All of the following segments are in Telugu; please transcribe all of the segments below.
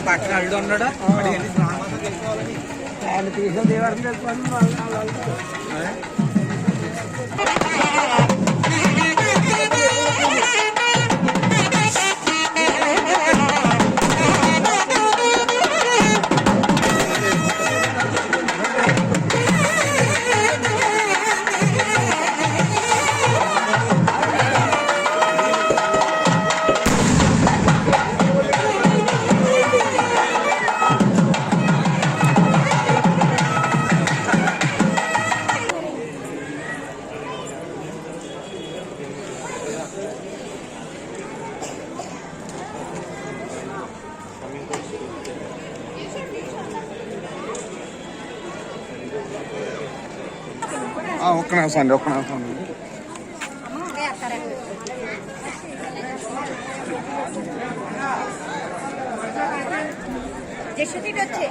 బట్టలు అల్లు ఉన్నాడు ఆయన తీసిన దేవారం ఒక్క నిమిషం అండి ఒక్క నిమిషం అండి వచ్చే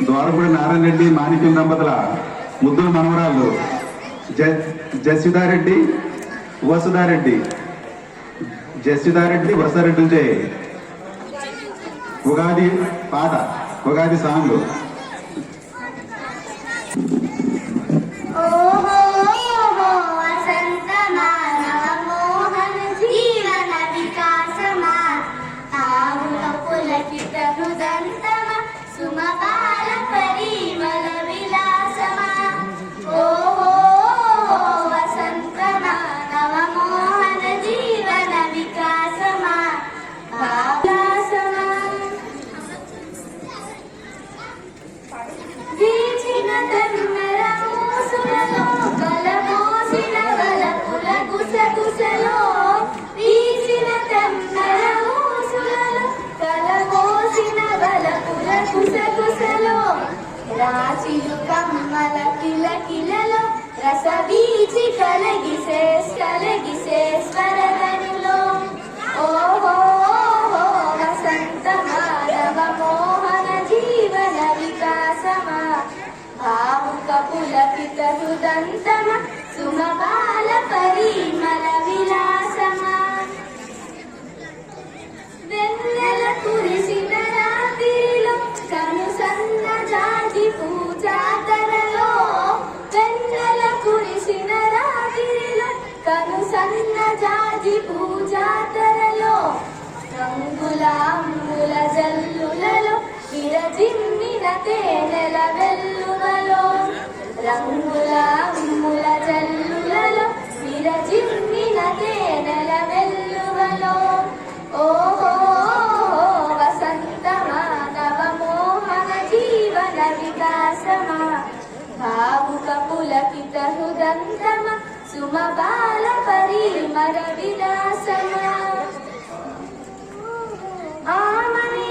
ద్వారపూడి నారాయణ రెడ్డి మాణిక్యం దంపతుల ముద్దుల మనవరాళ్ళు జస్వితారెడ్డి వసుధారెడ్డిచే ఉగాది పాట ఉగాది సాంగ్ తెమ్మెర మూసులలో కలబోసిన వలపుల గుసగుసలో వీచిన తెమ్మెర మూసులలో కలబోసిన వలపుల గుసగుసలో రాచిలు కమ్మల కిలకిలలో రసబీచి కలగిసే స్వరధనులో ఓహో వసంత మానవ మోహన జీవన వికాసమా భావుక పులకిత హృదంతమ సుమబాల పరిమళ విలాసమా వెన్నెల కురిసిన రాత్రిలో కనుసన్న జాజి పూజాతరలో వెన్నెల కురిసిన రాత్రిలో కనుసన్న జాజి పూజాతరలో రంగుల అమ్ముల జల్లులలో విరజిమ్మిన తేనెల వెల్లువలో రంగుల అమ్ముల జల్లులలో విరజిమ్మిన తేనెల వెల్లువలో ఓహో వసంత మానవ మోహన జీవన వికాసమా భావుక పులకిత హృదంతమ సుమబాల పరిమళ విలాసమా ఆమని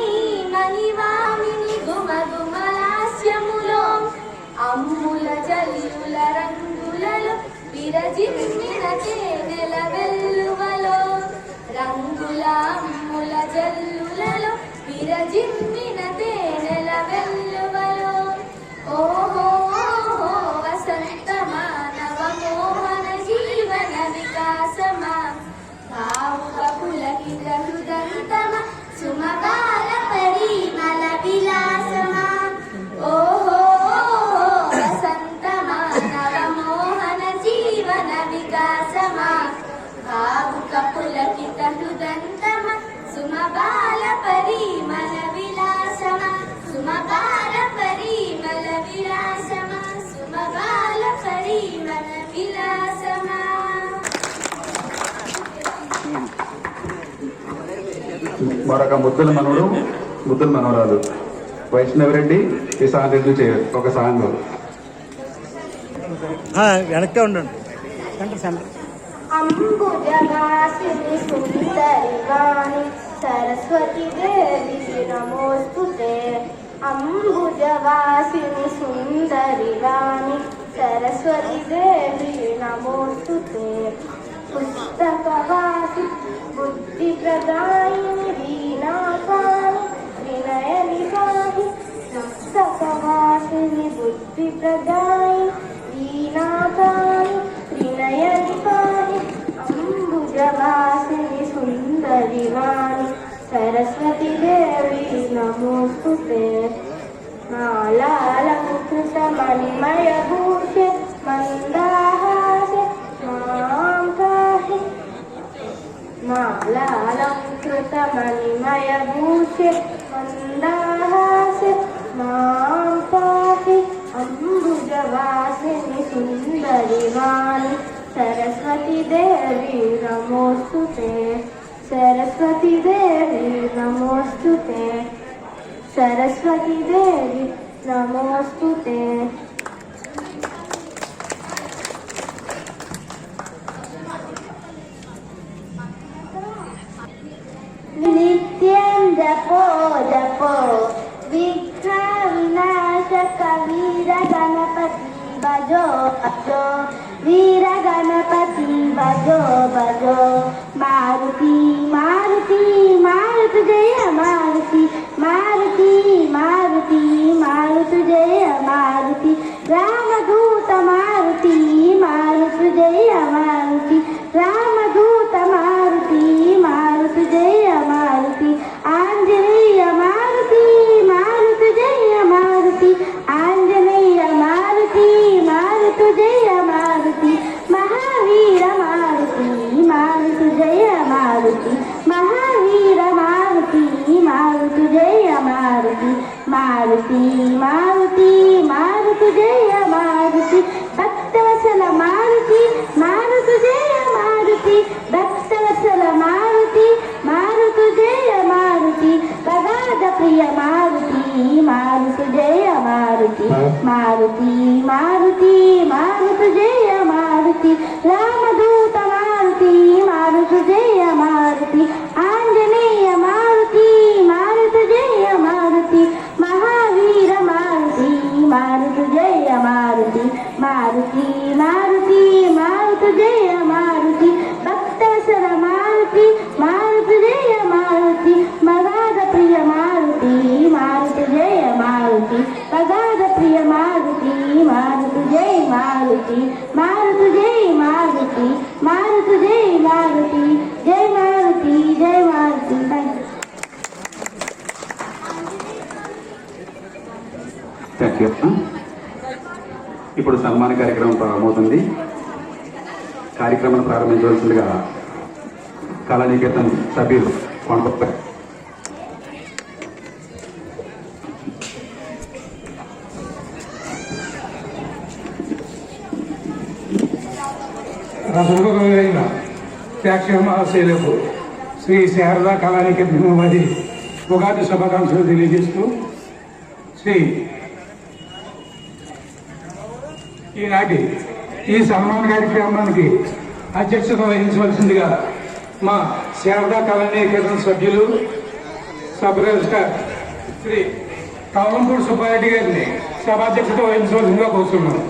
మణివామిని గుమగుమలాస్యములో అమ్ముల జల్లుల రంగులలో విరజిమ్మిన తేనెల వెల్లువలో రంగుల అమ్ముల జల్లులలో విరజిమ్మిన తేనెల వెల్లువలో ఓహో వసంత మానవ మోహన జీవన వికాసమా భావుక పులకిత హృదంతమ సుమబాల పరిమళ విలాసమా ఓహో వసంత మానవ మోహన జీవన వికాసమా భావుక పులకిత హృదంతమ సుమబాల పరిమళ విలాసమా సుమబాల పరిమళ విలాసమా సుమబాల పరిమళ విలాసమా మరొక ముద్దుల మనవరాలు వైష్ణవిరెడ్డి కిసాన్ రెడ్డి ఒక సాంగ్. వెనక్కే ఉండండి. సెంటర్ అంబుజవాసిని సుందరి వాణి సరస్వతి దేవి నమోస్తుతే అంబుజవాసిని సుందరి వాణి సరస్వతి దేవి నమోస్తుతే పుస్తకవాసి బుద్ధి ప్రదాయిని వీణాపాణి వినయని పాహి పుస్తకవాసిని బుద్ధి ప్రదాయిని వీణాపాణి వినయని పాహి అంబుజవాసిని సుందరి వాణి సరస్వతి దేవి నమోస్తుతే మాలాలంకృత మణిమయ భూషే మందాహాసే మాం పాహి మాలాలంకృత మణిమయ భూషే మందాహాసే మాం పాహి అంబుజవాసిని సుందరి వాణి సరస్వతి దేవి నమోస్తుతే సరస్వతి దేవి నమోస్తుతే సరస్వతి దేవి నమోస్తుతే నిత్యం జపో జపో విఘ్న వినాశక వీర గణపతి భజో భజో వీర గణపతి భజో భజో మారుతి మారుతి మారుతి జయ మారుతి మారుతి మారుతి మారుతి జయ మారుతి రామదూత మారుతి మారుతి జయ మారుతి రామదూత మారుతి మారుతి జయ మారుతి ఆంజనేయ మారుతి మారుతి జయ మారుతి ఆంజనేయ మారుతి మారుతి జయ మారుతి మహావీర మారుతి మారుతి జయ మారుతి మహావీర మారుతి మారుతి జయ మారుతి మారుతి మారుతి మారుతి జయ మారుతి భక్తవసల మారుతి మారుతి జయ మారుతి భక్తవసల మారుతి మారుతి జయ మారుతి ప్రగాఢ ప్రియ మారుతి మారుతి జయ మారుతి మారుతి మారుతి మారుతి మారుతు జయ మారుతి రామదూత మారుతి మారుతు జయ మారుతి ఆంజనేయ మారుతి మారుతు జయ మారుతి మహావీర మారుతి మారుతు జయ మారుతి మారుతి మారుతి మారుతు జయ మారుతి భక్తవసర మారుతి మారుతు జయ మారుతి మగాధ ప్రియ మారుతి మారుతు జయ మారుతి మగాధ ప్రియ మారుతి మారుతు జయ మారుతి మారుతు జయ మారుతి మారుతు జయ మారుతి జయ మారుతి జయ మారుతి. Thank you. ఇప్పుడు సన్మాన కార్యక్రమం ప్రారంభమవుతుంది. కార్యక్రమాన్ని ప్రారంభించవలసిందిగా కళానికేతన్ సభ్యులు కొండపై రసగురైన ప్రేక్షక మహాశైలకు శ్రీ శారదా కళానికేతన్ వారి ఉగాది శుభాకాంక్షలు తెలియజేస్తూ శ్రీ ఈనాటి ఈ సన్మాన కార్యక్రమానికి అధ్యక్షత వహించవలసిందిగా మా శారదా కళానికేతన్ సభ్యులు సబ్ రిజిస్ట్రార్ శ్రీ కవలంపూడి సుబ్బారెడ్డి గారిని సభాధ్యక్షత వహించవలసిందిగా కోరుతున్నాను.